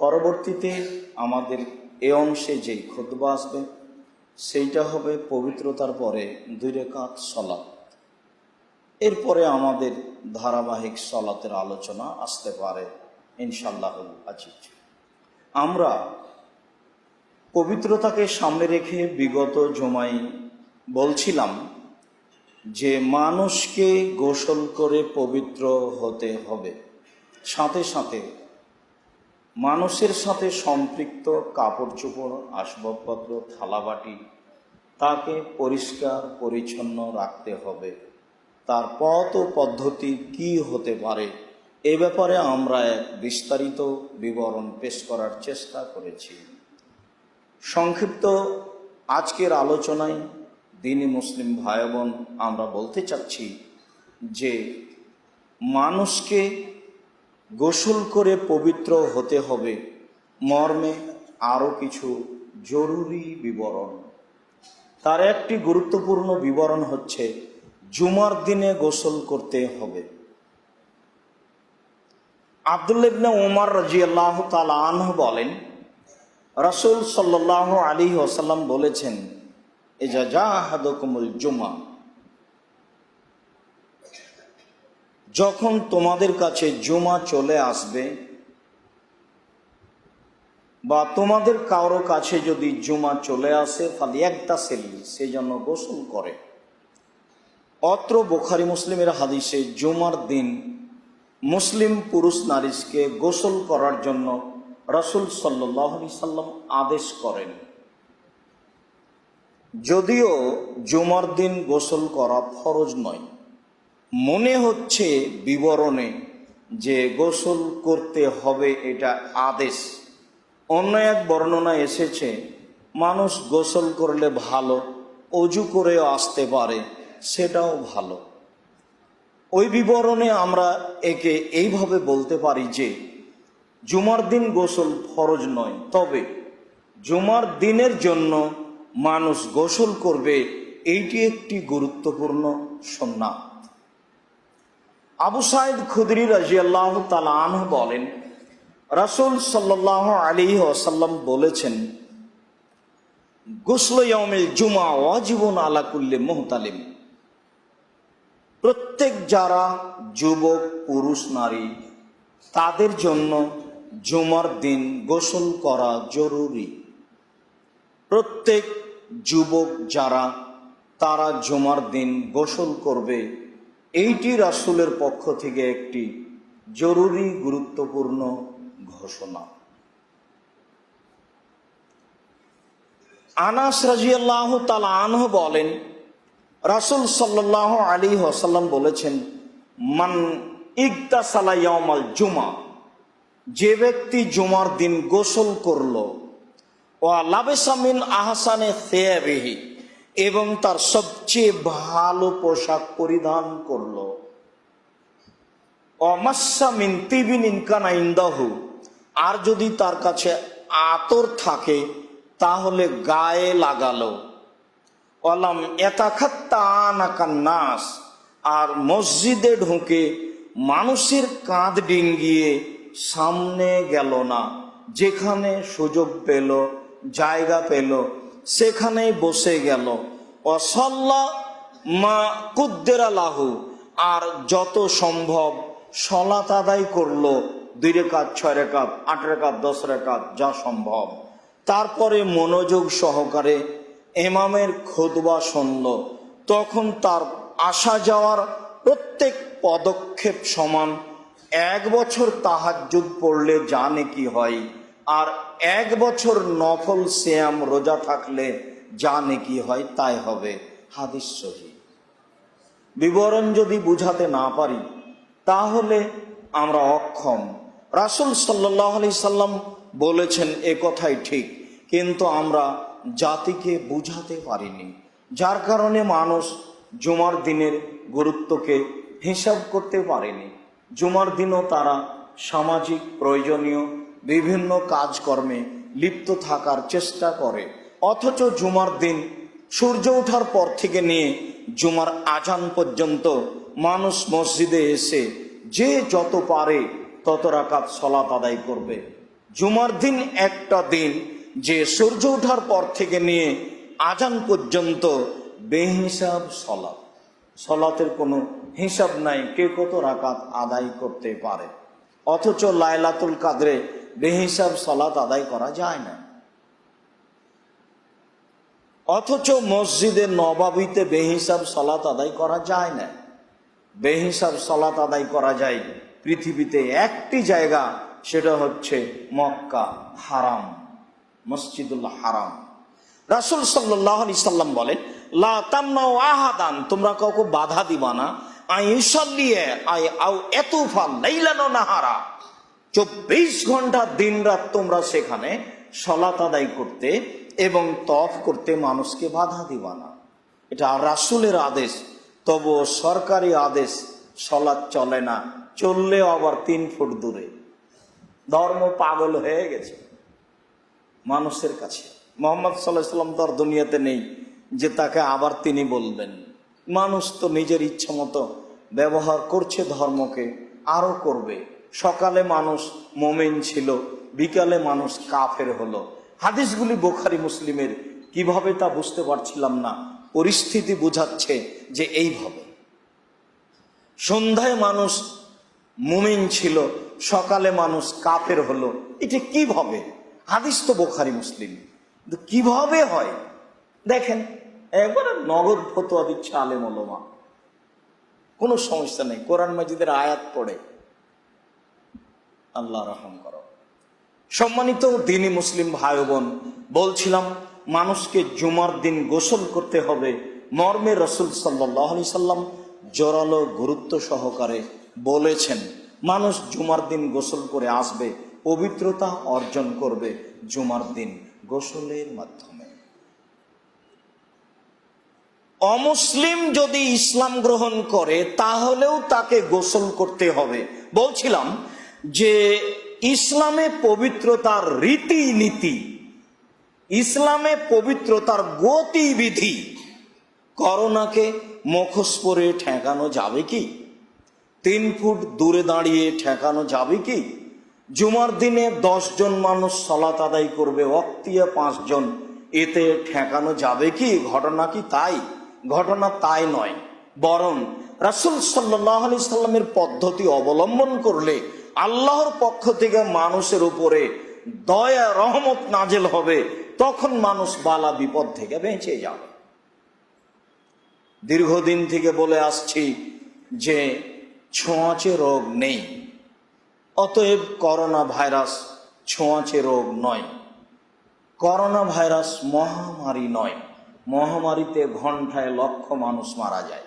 পরবর্তীতে আমাদের এ অংশে যেই খুতবা আসবে সেইটা হবে পবিত্রতার পরে 2 রাকাত সালাত। এরপরে আমাদের ধারাবাহিক সালাতের আলোচনা আসতে পারে ইনশাআল্লাহুল আজিজ। আমরা পবিত্রতাকে সামনে রেখে বিগত জুমায় বলছিলাম যে মানুষকে গোসল করে পবিত্র হতে হবে, সাথে সাথে মানুষের সাথে সম্পৃক্ত কাপড় চোপড়, আসবাবপত্র, থালাবাটি তাকে পরিষ্কার পরিচ্ছন্ন রাখতে হবে। তার পথ ও পদ্ধতি কি হতে পারে এ ব্যাপারে আমরা এক বিস্তারিত বিবরণ পেশ করার চেষ্টা করেছি। সংক্ষিপ্ত আজকের আলোচনায় দিনী মুসলিম ভাই বোন আমরা বলতে চাচ্ছি যে মানুষকে গোসল করে পবিত্র হতে হবে মর্মে আরও কিছু জরুরি বিবরণ। তার একটি গুরুত্বপূর্ণ বিবরণ হচ্ছে জুমার দিনে গোসল করতে হবে। আব্দুল্লাহ ইবনে উমর রাদিয়াল্লাহু তাআলা আনহু বলেন, রাসূল সাল্লাল্লাহু আলাইহি ওয়াসাল্লাম বলেছেন, ইজা জাহাদাকুমুল জুমা, যখন তোমাদের কাছে জুমা চলে আসবে বা তোমাদের কারো কাছে যদি জুমা চলে আসে ফালিয়াগতাসিল, সেই জন্য গোসল করে। অত্র বুখারী মুসলিমের হাদিসে জুমার দিন মুসলিম পুরুষ নারীকে গোসল করার জন্য রাসূল সাল্লাল্লাহু আলাইহি সাল্লাম আদেশ করেন। যদিও জুমার দিন গোসল করা ফরজ নয়, মনে হচ্ছে বিবরণে যে গোসল করতে হবে এটা আদেশ। অন্য এক বর্ণনায় এসেছে মানুষ গোসল করলে ভালো, অজু করেও আসতে পারে, সেটাও ভালো। ওই বিবরণে আমরা একে এইভাবে বলতে পারি যে জুমার দিন গোসল ফরজ নয়, তবে জুমার দিনের জন্য মানুষ গোসল করবে, এইটি একটি গুরুত্বপূর্ণ সুন্নাত। আবু সাঈদ খুদরি রাদিয়াল্লাহু তাআলা আনহু বলেন, রাসূল সাল্লাল্লাহু আলাইহি ওয়াসাল্লাম বলেছেন, গুসল ইয়াউমিল জুমা ওয়াজিবুন আলা কুল্লি মুহতালিম, প্রত্যেক যারা যুবক পুরুষ নারী তাদের জন্য জুমার দিন গোসল করা জরুরি। প্রত্যেক যুবক যারা তারা জুমার দিন গোসল করবে, এইটি রাসূলের পক্ষ থেকে একটি জরুরি গুরুত্বপূর্ণ ঘোষণা। আনাস রাদিয়াল্লাহু তাআলা আনহু বলেন, রাসূল সাল্লাল্লাহু আলাইহি ওয়াসাল্লাম বলেছেন, মান ইগতাসালা ইয়াউমাল জুমা, যে ব্যক্তি জুমার দিন গোসল করলো, ওয়া লাবিসা মিন আহসানি সিয়াবিহি, এবং তার সবচেয়ে ভালো পোশাক পরিধান করলো, ওয়া মাসসা মিন তিবিন ইন কানা ইনদাহু, আর যদি তার কাছে আতর থাকে তাহলে গায়ে লাগালো, ওয়ালাম ইয়াতাখাত্তানা কান্নাস, আর মসজিদে ঢুকে মানুষের কাঁধ ডিঙ্গিয়ে সামনে গেল না, যেখানে সুযোগ পেল জায়গা পেল সেখানেই বসে গেল, ওয়াসাল্লা মা কুদ্দেরা লাহু, আর যত সম্ভব সালাত আদায় করলো, 2 রাকাত, 6 রাকাত, 8 রাকাত, 10 রাকাত, যা সম্ভব। তারপরে মনোযোগ সহকারে ইমামের খুতবা শুনল, তখন তার আসা যাওয়ার প্রত্যেক পদক্ষেপ সমান। 1 বছর তাহাজ্জুদ পড়লে যা নেকি হয়, আর 1 বছর নফল সিয়াম রোজা থাকলে যা নেকি হয় তাই হবে। হাদিস সহিহ। বিবরণ যদি বুঝাতে না পারি তাহলে আমরা অক্ষম। রাসূল সাল্লাল্লাহু আলাইহি সাল্লাম বলেছেন এ কথাই ঠিক, কিন্তু আমরা জাতিকে বুঝাতে পারিনি, যার কারণে মানুষ জুমার দিনের গুরুত্বকে হিসাব করতে পারেনি। জুমার দিনও তারা সামাজিক প্রয়োজনীয় বিভিন্ন কাজকর্মে লিপ্ত থাকার চেষ্টা করে, অথচ জুমার দিন সূর্য ওঠার পর থেকে নিয়ে জুমার আজান পর্যন্ত মানুষ মসজিদে এসে যে যত পারে তত রাকাত সালাত আদায় করবে। জুমার দিন একটা দিন যে সূর্য ওঠার পর থেকে নিয়ে আজান পর্যন্ত বেহিসাব সলাত, সলাতের কোনো হিসাব নাই, কে কত রাকাত আদায় করতে পারে। অথচ লাইলাতুল কাদরে বেহিসাব সলাত আদায় করা যায় না। অথচ মসজিদে নবাবিতে বেহিসাব সলাত আদায় করা যায় না। বেহিসাব সলাত আদায় করা যায় পৃথিবীতে একটি জায়গা, সেটা হচ্ছে মক্কা হারাম, মসজিদুল হারাম। রাসূল সাল্লাল্লাহু আলাইহি সাল্লাম বলেন, লা তামনাউ আহাদান, তোমরা কাউকে বাধা দিবা না, আইসাল্লিয়ে আই আও এতুফা লাইলান ওয়া নাহারা, 24 ঘন্টা দিন রাত তোমরা সেখানে সালাত আদায় করতে এবং তওয়াফ করতে মানুষকে বাধা দিবা না। এটা রাসূলের আদেশ, তবু সরকারি আদেশ, সালাত চলে না, চললেও আবার 3 ফুট দূরে। ধর্ম পাগল হয়ে গেছে মানুষের কাছে। মুহাম্মদ সাল্লাল্লাহু আলাইহি সাল্লাম তো আর দুনিয়াতে নেই যে তাকে আবার তিনি বলবেন। মানুষ তো নিজের ইচ্ছা মতো ব্যবহার করছে ধর্মকে, আরো করবে। সকালে মানুষ মুমিন ছিল, বিকালে মানুষ কাফের হলো। হাদিসগুলি বুখারী মুসলিমের, কিভাবে তা বুঝতে পারছিলাম না, পরিস্থিতি বুঝাচ্ছে যে এইভাবে। সন্ধ্যায় মানুষ মুমিন ছিল, সকালে মানুষ কাফের হলো, এটা কিভাবে? হাদিস তো বুখারী মুসলিম, কিভাবে হয় দেখেন। একবারে নগদ ফতোয়া দিচ্ছে আলেম ওলামা, কোনো সমস্যা নেই। কোরআন মাজিদের আয়াত পড়ে, আল্লাহ রহম করো। সম্মানিত দ্বীনি মুসলিম ভাই বোন, বলছিলাম মানুষকে জুমার দিন গোসল করতে হবে মর্মে রাসূল সাল্লাল্লাহু আলাইহি সাল্লাম জোরালো গুরুত্ব সহকারে বলেছেন। মানুষ জুমার দিন গোসল করে আসবে, পবিত্রতা অর্জন করবে জুমার দিন গোসলের মাধ্যমে। অমুসলিম যদি ইসলাম গ্রহণ করে তাহলেও তাকে গোসল করতে হবে। বলছিলাম যে ইসলামে পবিত্রতার রীতিনীতি, ইসলামে পবিত্রতার গতিবিধি, করোনাকে মুখোশ পরে ঠেকানো যাবে কি? 3 ফুট দূরে দাঁড়িয়ে ঠেকানো যাবে কি? জুমার দিনে 10 জন মানুষ সালাত আদায় করবে, ওয়াক্তিয়া 5 জন, এতে ঠেকানো যাবে কি? ঘটনা কি তাই? ঘটনা তাই নয়, বরং রাসূল সাল্লাল্লাহু আলাইহি সাল্লামের পদ্ধতি অবলম্বন করলে আল্লাহর পক্ষ থেকে মানুষের উপরে দয়া রহমত নাজেল হবে, তখন মানুষ বালা বিপদ থেকে বেঁচে যাবে। দীর্ঘদিন থেকে বলে আসছি যে ছোঁয়াচে রোগ নেই, অতএব করোনা ভাইরাস ছোঁয়াচে রোগ নয়। করোনা ভাইরাস মহামারী নয়। মহামারীতে ঘন্টায় লক্ষ মানুষ মারা যায়,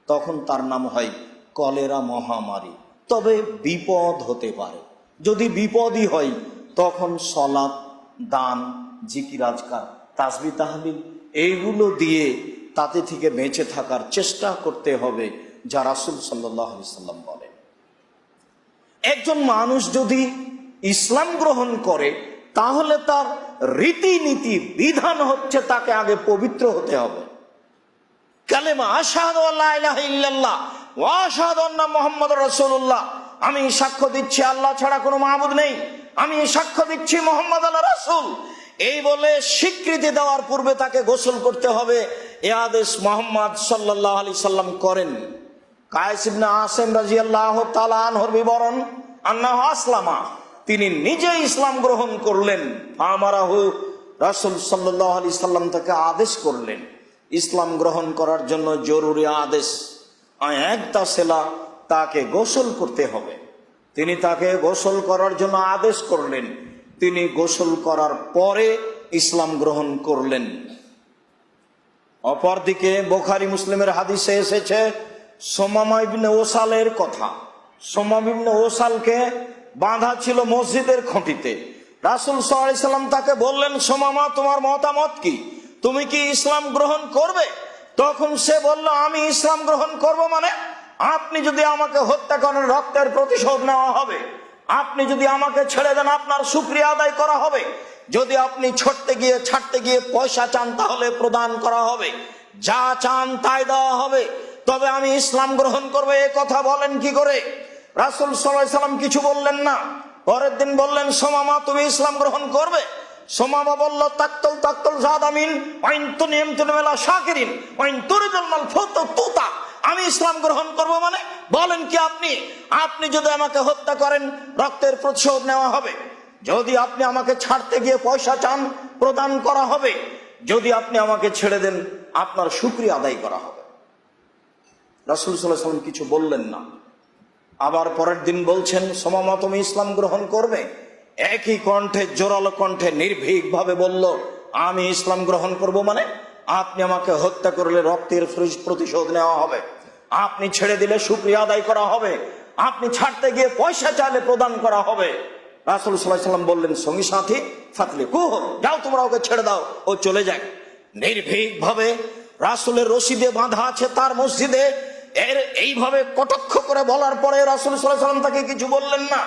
তখন তার নাম হয় কলেরা মহামারী। তবে বিপদ হতে পারে, যদি বিপদই হয় তখন সলাত, দান, জিকির আজকার, তাসবিহ তাহলিল এইগুলো দিয়ে তাতে থেকে বেঁচে থাকার চেষ্টা করতে হবে, যা রাসূল সাল্লাল্লাহু আলাইহি সাল্লাম বলেন। একজন মানুষ যদি ইসলাম গ্রহণ করে তাহলে তার রীতিনীতি বিধান হচ্ছে তাকে আগে পবিত্র হতে হবে। কালেমা আশহাদু আল্লা ইলাহা ইল্লাল্লাহ ওয়া আশহাদু আন্না মুহাম্মাদুর রাসূলুল্লাহ, আমি সাক্ষ্য দিচ্ছি আল্লাহ ছাড়া কোনো মাবুদ নেই, আমি সাক্ষ্য দিচ্ছি মুহাম্মদ আল্লাহর রাসূল, এই বলে স্বীকৃতি দেওয়ার পূর্বে তাকে গোসল করতে হবে। এ আদেশ মুহাম্মদ সাল্লাল্লাহু আলাইহি সাল্লাম করেন। কায়েস ইবনে আসিম রাদিয়াল্লাহু তাআলা আনহুর বিবরণ, আন্নাহু আসলামা, তিনি নিজে ইসলাম গ্রহণ করলেন। আমারাহু, রাসূল সাল্লাল্লাহু আলাইহি সাল্লাম তাকে আদেশ করলেন ইসলাম গ্রহণ করার জন্য, জরুরি আদেশ, একটা সেলা তাকে গোসল করতে হবে। তিনি তাকে গোসল করার জন্য আদেশ করলেন, তিনি গোসল করার পরে ইসলাম গ্রহণ করলেন। অপরদিকে বুখারী মুসলিমের হাদিসে এসেছে সুমামা ইবনে ওসালের কথা। সুমামা ইবনে ওসালকে বাঁধা ছিল মসজিদের খুঁটিতে। রাসূল সাল্লাল্লাহু আলাইহি সাল্লাম তাকে বললেন, সুমামা, তোমার মতামত কি? তুমি কি ইসলাম গ্রহণ করবে? তখন সে বলল, আমি ইসলাম গ্রহণ করব মানে? আপনি যদি আমাকে হত্যা করেন রক্তের প্রতিশোধ নেওয়া হবে, আপনি যদি আমাকে ছেড়ে দেন আপনার শুকরিয়া আদায় করা হবে, যদি আপনি ছাড়তে গিয়ে পয়সা চান তাহলে প্রদান করা হবে, যা চান তাই দেওয়া হবে, তবে আমি ইসলাম গ্রহণ করবো। এ কথা বলেন কি করে? রাসূল সাল্লাল্লাহু আলাইহি সাল্লাম কিছু বললেন না। পরের দিন বললেন, সোমামা তুমি ইসলাম গ্রহণ করবে? সোমামা বলল, তাকতল তাকতল জাদামিন ওয়াইন তুনিম তুনিমেলা শাকিরিন ওয়াইন তুরিদুল মাল ফুতুতা। আমি ইসলাম গ্রহণ করব মানে? বলেন কি আপনি? আপনি যদি আমাকে হত্যা করেন, রক্তের প্রতিশোধ নেওয়া হবে। যদি আপনি আমাকে ছাড়তে গিয়ে পয়সা চান, প্রদান করা হবে। যদি আপনি আমাকে ছেড়ে দেন, আপনার শুকরিয়া আদায় করা হবে। রাসূল সাল্লাল্লাহু আলাইহি ওয়াসাল্লাম কিছু বললেন না। আবার পরের দিন বলছেন, সোমামা তুমি ইসলাম গ্রহণ করবে? একই কণ্ঠে, জোরালো কণ্ঠে নির্ভীক ভাবে বলল, আমি ইসলাম গ্রহণ করব মানে? আপনি আমাকে হত্যা করলে রক্তের প্রতিশোধ নেওয়া হবে, আপনি ছেড়ে দিলে শুকরিয়া আদায় করা হবে, আপনি ছাড়তে গিয়ে পয়সা চাইলে প্রদান করা হবে। রাসূল সাল্লাল্লাহু আলাইহি ওয়াসাল্লাম বললেন, সঙ্গী সাথী ফাতলি কুহ, যাও তোমরা ওকে ছেড়ে দাও, ও চলে যায়। নির্ভীক ভাবে রাসূলের রশিদে বাঁধা আছে তার মসজিদে, এর এইভাবে কটাক্ষ করে বলার পরে রাসূল সাল্লাল্লাহু আলাইহি ওয়াসাল্লাম তাকে কিছু বললেন না।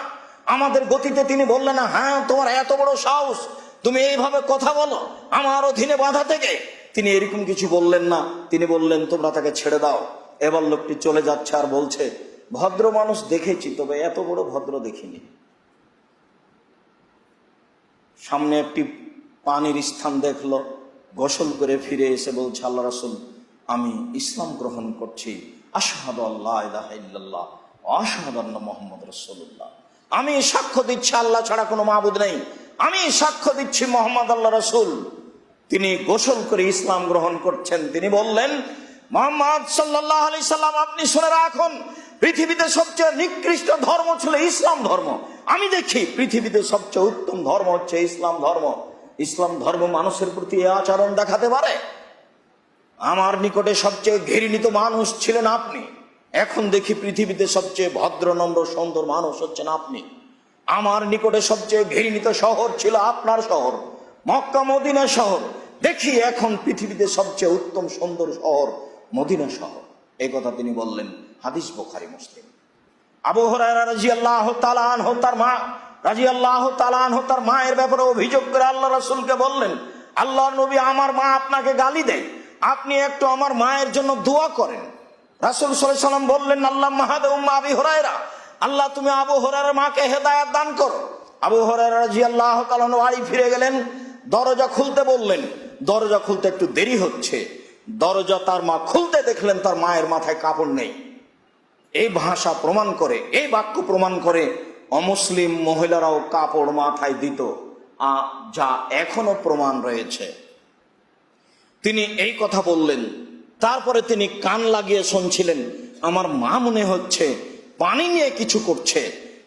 আমাদের গতিতে তিনি বললেন না, হ্যাঁ তোমার এত বড় সাহস, তুমি এইভাবে কথা বলো আমার অধীনে বাঁধা থেকে? তিনি এরকম কিছু বললেন না। তিনি বললেন, তোমরা তাকে ছেড়ে দাও। এবার লোকটি চলে যাচ্ছে আর বলছে, ভদ্র মানুষ দেখেছি, তবে এত বড় ভদ্র দেখিনি। সামনে একটি পানির স্থান দেখলো, গোসল করে ফিরে এসে বলছে, আল্লাহ রাসূল, আমি ইসলাম গ্রহণ করছি। আশহাদু আল্লা ইলাহা ইল্লাল্লাহ ওয়া আশহাদু আন্না মুহাম্মাদুর রাসূলুল্লাহ। আমি সাক্ষ্য দিচ্ছি আল্লাহ ছাড়া কোনো মাবুদ নেই, আমি সাক্ষ্য দিচ্ছি মুহাম্মদ আল্লাহ রাসূল। তিনি গোসল করে ইসলাম গ্রহণ করছেন। তিনি বললেন, মুহাম্মদ সাল্লাল্লাহু আলাইহি সাল্লাম, আপনি শুনে রাখুন, পৃথিবীতে সবচেয়ে নিকৃষ্ট ধর্ম ছিল ইসলাম ধর্ম। আমি দেখি পৃথিবীতে সবচেয়ে উত্তম ধর্ম হচ্ছে ইসলাম ধর্ম। ইসলাম ধর্ম মানুষের প্রতি এই আচরণ দেখাতে পারে? আমার নিকটে সবচেয়ে ঘৃণিত মানুষ ছিলেন আপনি, এখন দেখি পৃথিবীতে সবচেয়ে ভদ্র নম্র সুন্দর মানুষ হচ্ছেন আপনি। আমার নিকটে সবচেয়ে ঘৃণিত শহর ছিল আপনার শহর, মক্কা মদিনা শহর, দেখি এখন পৃথিবীতে সবচেয়ে উত্তম সুন্দর শহর মদিনা শহর। এই কথা তিনি বললেন। হাদিস বুখারী মুসলিম। আবু হুরায়রা রাদিয়াল্লাহু তাআলা আনহু তার মায়ের ব্যাপারে অভিযোগ করে আল্লাহ রাসূলকে বললেন, আল্লাহর নবী, আমার মা আপনাকে গালি দেয়, আপনি একটু আমার মায়ের জন্য দোয়া করেন। রাসূল সাল্লাল্লাহু আলাইহি সাল্লাম বললেন, আল্লাহুম্মা হাদি উম্মা আবি হুরায়রা, আল্লাহ তুমি আবু হুরায়রার মাকে হেদায়েত দান করো। আবু হুরায়রা রাদিয়াল্লাহু তাআলা আনহু বাড়ি ফিরে গেলেন, দরজা খুলতে বললেন। দরজা খুলতে একটু দেরি হচ্ছে। দরজা তার মা খুলতে দেখলেন তার মায়ের মাথায় কাপড় নেই। এই ভাষা প্রমাণ করে, এই বাক্য প্রমাণ করে অমুসলিম মহিলারাও কাপড় মাথায় দিত, যা এখনো প্রমাণ রয়েছে। তিনি এই কথা বললেন। তারপরে তিনি কান লাগিয়ে শুনছিলেন। আমার মা মনে হচ্ছে পানি নিয়ে কিছু করছে।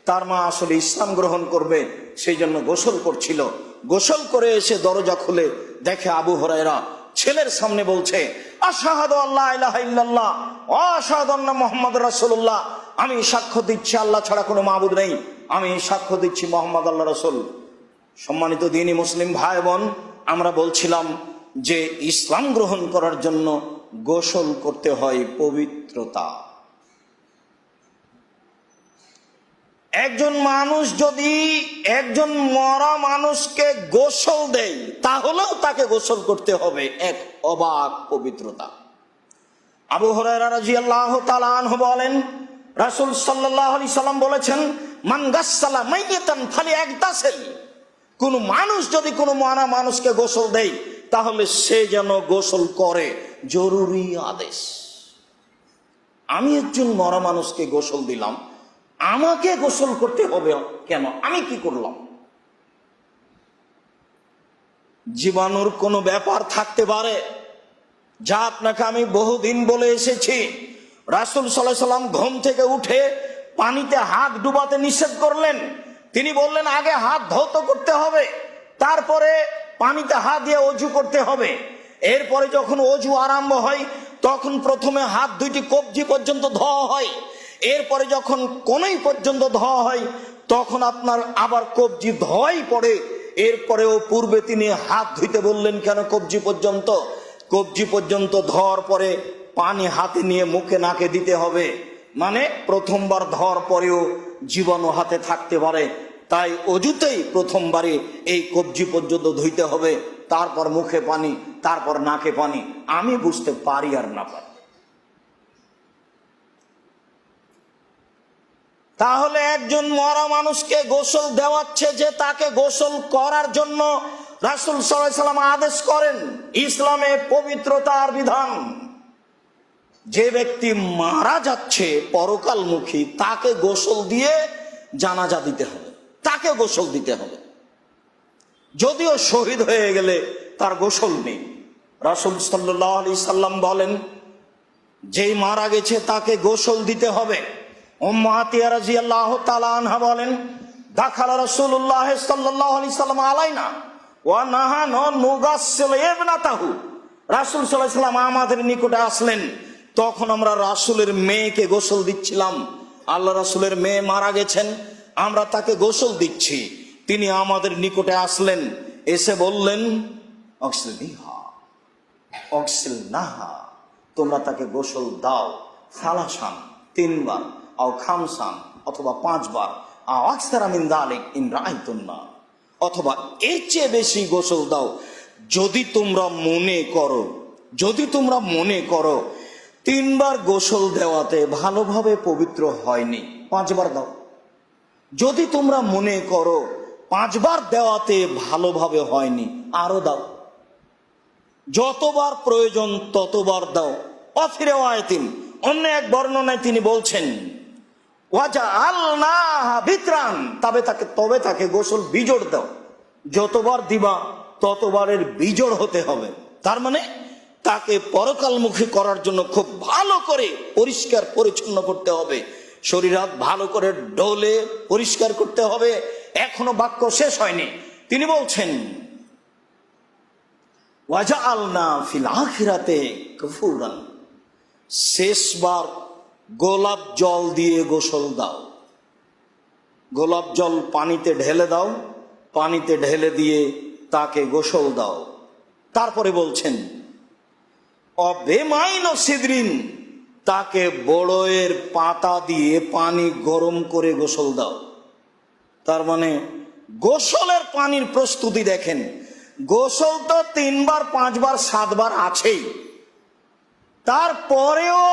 তার মা আসলে ইসলাম গ্রহণ করবে, সেই জন্য গোসল করছিল। গোসল করে এসে দরজা খুলে দেখে আবু হুরায়রা ছেলের সামনে বলছে, আশহাদু আল্লা ইলাহা ইল্লাল্লাহ ওয়া আশহাদু আন্না মুহাম্মাদুর রাসূলুল্লাহ, আমি সাক্ষ্য দিচ্ছি আল্লাহ ছাড়া কোনো মাবুদ নেই, আমি সাক্ষ্য দিচ্ছি মুহাম্মদ আল্লাহ রাসূল। সম্মানিত দ্বীনি মুসলিম ভাই বোন, আমরা বলছিলাম যে ইসলাম গ্রহণ করার জন্য গোসল করতে হয় পবিত্রতা। একজন মানুষ যদি একজন মরা মানুষকে গোসল দেয়, তাহলেও তাকে গোসল করতে হবে এক অবাক পবিত্রতা। আবু হুরায়রা রাদিয়াল্লাহু তাআলা আনহু বলেন, রাসূল সাল্লাল্লাহু আলাইহি সাল্লাম বলেছেন, মান গাসসালা মাইয়াতান ফালিয়াগতাসিল, কোন মানুষ যদি কোনো মরা মানুষকে গোসল দেয়, তাহলে সে যেন গোসল করে, জরুরি আদেশ। আমি একজন মরা মানুষকে গোসল দিলাম, আমাকে গোসল করতে হবে কেন? আমি কি করলাম? জীবাণুর কোনো ব্যাপার থাকতে পারে, যা আপনাকে আমি বহুদিন বলে এসেছি। রাসূল সাল্লাল্লাহু আলাইহি সাল্লাম ঘুম থেকে উঠে পানিতে হাত ডুবাতে নিষেধ করলেন। তিনি বললেন, আগে হাত ধৌত করতে হবে, তারপরে পানিতে হাত দিয়ে অজু করতে হবে। এরপরে যখন অজু আরম্ভ হয়, তখন প্রথমে হাত দুইটি কবজি পর্যন্ত ধোয়া হয়। এরপরে যখন কোনই পর্যন্ত ধোয়া হয়, তখন আপনার আবার কবজি ধোয়াই পড়ে। এরপরেও পূর্বে তিনি হাত ধুইতে বললেন কেন কবজি পর্যন্ত? কবজি পর্যন্ত ধোয়ার পরে পানি হাতে নিয়ে মুখে নাকে দিতে হবে। মানে প্রথমবার ধোয়ার পরেও জীবাণু হাতে থাকতে পারে, তাই অজুতেই প্রথমবারে এই কবজি পর্যন্ত ধুইতে হবে, তারপর মুখে পানি, তারপর নাকে পানি। আমি বুঝতে পারি আর না পারি। তাহলে একজন মরা মানুষকে গোসল দেওয়াচ্ছে যে তাকে গোসল করার জন্য রাসূল সাল্লাল্লাহু আলাইহি ওয়াসাল্লাম আদেশ করেন। ইসলামে পবিত্রতার বিধান। যে ব্যক্তি মারা যাচ্ছে পরকালমুখী তাকে গোসল দিয়ে জানাজা দিতে হবে, তাকে গোসল দিতে হবে। যদিও শহীদ হয়ে গেলে তার গোসল নেই। রাসূল সাল্লাল্লাহু আলাইহি সাল্লাম বলেন যেই মারা গেছে তাকে গোসল দিতে হবে। উম্মু আতিয়া রাদিয়াল্লাহু তাআলা আনহা বলেন দাখালা রাসূলুল্লাহ সাল্লাল্লাহু আলাইহি সাল্লাম আলাইনা ওয়া নাহানু নুগাসসিল ইবনাতাহু। রাসূল সাল্লাল্লাহু আলাইহি সাল্লাম আমাদের নিকটে আসলেন, তখন আমরা রাসূলের মেয়েকে গোসল দিচ্ছিলাম। আল্লাহ রাসূলের মেয়ে মারা গেছেন, আমরা তাকে গোসল দিচ্ছি। তিনি আমাদের নিকটে আসলেন, এসে বললেন অক্সিলিহা অক্সিলনাহা, তোমরা তাকে গোসল দাও। সালাসান, 3 বার, আও খামসান, অথবা 5 বার, আও আকসারা মিন যালিক ইন রাআইতুন্না, অথবা এর চেয়ে বেশি গোসল দাও যদি তোমরা মনে করো, যদি তোমরা মনে করো 3 বার গোসল দেওয়াতে ভালোভাবে পবিত্র হয়নি, 5 বার দাও। যদি তোমরা মনে করো 5 বার দেওয়াতে ভালোভাবে হয়নি, আরো দাও। যতবার প্রয়োজন ততবার দাও। অফিরে ওয়াইতিন, অন্য এক বর্ণনায় তিনি বলছেন ওয়াজআলনাহা বিতরান, তবে তাকে গোসল বিজোড় দাও। যতবার দিবা ততবারের বিজোড় হতে হবে। তার মানে তাকে পরকালমুখী করার জন্য খুব ভালো করে পরিষ্কার পরিচ্ছন্ন করতে হবে। শরীর হাত ভালো করে ডলে পরিষ্কার করতে হবে। এখনো বাক্য শেষ হয়নি, তিনি বলছেন ওয়াজআলনা ফিল আখিরাতে গফুরান, শেষবার গোলাপ জল দিয়ে গোসল দাও। গোলাপ জল পানিতে ঢেলে দাও, পানিতে ঢেলে দিয়ে তাকে গোসল দাও। তারপরে বলছেন অবেমাইন সিদরিন, তাকে বড়য়ের পাতা দিয়ে পানি গরম করে গোসল দাও। তার মানে গোসলের পানির প্রস্তুতি দেখেন। গোসল তো 3 বার 5 বার 7 বার আছেই, তারপরেও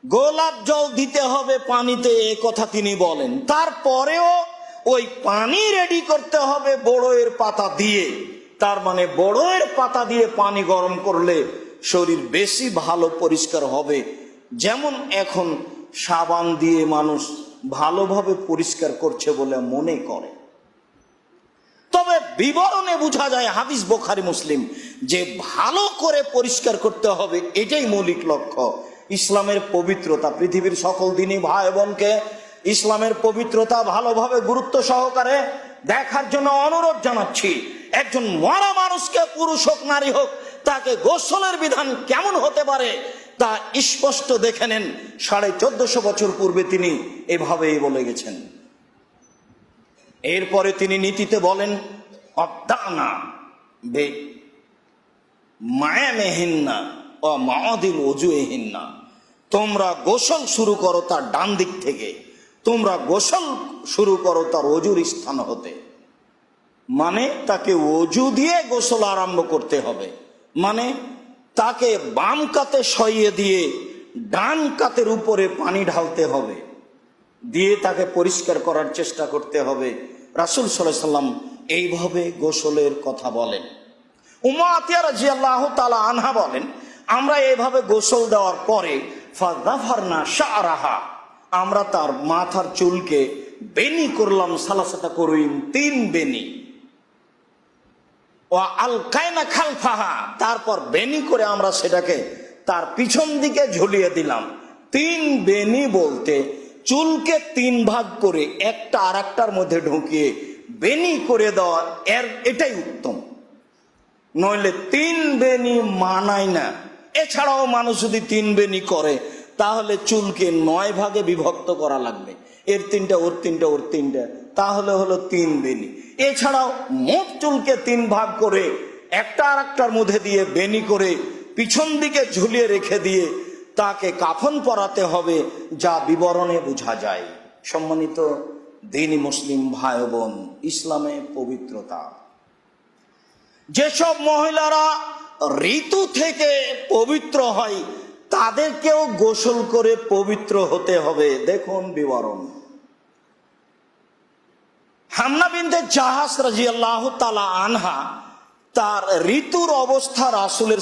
গোলাপ জল দিতে হবে পানিতে, এ কথা তিনি বলেন। তারপরেও ওই পানি রেডি করতে হবে বড়য়ের পাতা দিয়ে। তার মানে বড়য়ের পাতা দিয়ে পানি গরম করলে শরীর বেশি ভালো পরিষ্কার হবে। যেমন এখন সাবান দিয়ে মানুষ ভালোভাবে পরিষ্কার করছে বলে মনে করে, তবে বিবরণে বোঝা যায় হাদিস বুখারী মুসলিম যে ভালো করে পরিষ্কার করতে হবে, এটাই মৌলিক লক্ষ্য। ইসলামের পবিত্রতা, পৃথিবীর সকল দিনই ভাই বোনকে ইসলামের পবিত্রতা ভালোভাবে গুরুত্ব সহকারে দেখার জন্য অনুরোধ জানাচ্ছি। একজন মরা মানুষকে, পুরুষ হোক নারী হোক, তাকে গোসলের বিধান কেমন হতে পারে তা স্পষ্ট দেখে নেন। 1450 বছর পূর্বে তিনি এভাবেই বলে গেছেন। এরপরে তিনি নীতিতে বলেন অবদানা বে মায়ামেহিন্না ও মাদিল ওজুহিন্না, তোমরা গোসল শুরু করো তার ডান দিক থেকে, তোমরা গোসল শুরু করো তার অজুর স্থান হতে। মানে তাকে অজু দিয়ে গোসল আরম্ভ করতে হবে। মানে তাকে বাম কাতে সইয়ে দিয়ে ডান কাতের উপরে পানি ঢালতে হবে, দিয়ে তাকে পরিষ্কার করার চেষ্টা করতে হবে। রাসূল সাল্লাল্লাহু আলাইহি সাল্লাম এইভাবে গোসলের কথা বলেন। উম্মু আতিয়া রাদিয়াল্লাহু তাআলা আনহা বলেন আমরা এইভাবে গোসল দেওয়ার পরে ফাযাফারনা শা'রাহা, আমরা তার মাথার চুলকে বেনি করলাম, সালাসাতা করুইম, 3 বেনি। ওয়া আলকাইনা খালফাহা, তারপর বেনি করে আমরা সেটাকে তার পিছন দিকে ঝুলিয়ে দিলাম। 3 বেনি বলতে চুলকে 3 ভাগ করে একটা আর একটার মধ্যে ঢুকিয়ে বেনি করে দেওয়া, এটাই উত্তম। নইলে 3 বেনি মানায় না। এছাড়াও মানুষ যদি 3 বেনি করে তাহলে চুলকে 9 ভাগে বিভক্ত করা লাগবে, এর 3টা ওর 3টা ওর 3টা, তাহলে হলো 3 বেনি। এছাড়াও মোট চুলকে 3 ভাগ করে একটা আর একটার মধ্যে দিয়ে বেনি করে পিছন দিকে ঝুলিয়ে রেখে দিয়ে তাকে কাফন পরাতে হবে, যা বিবরণে বোঝা যায়। সম্মানিত দ্বীনি মুসলিম ভাই বোন, ইসলামে পবিত্রতা। যেসব মহিলারা ঋতু থেকে পবিত্র হয় তাদেরকেও গোসল করে পবিত্র হতে হবে। দেখুন বিবরণ। হামনা বিনতে জাহাস রাদিয়াল্লাহু তাআলা আনহা তার ঋতুর অবস্থা রাসূলের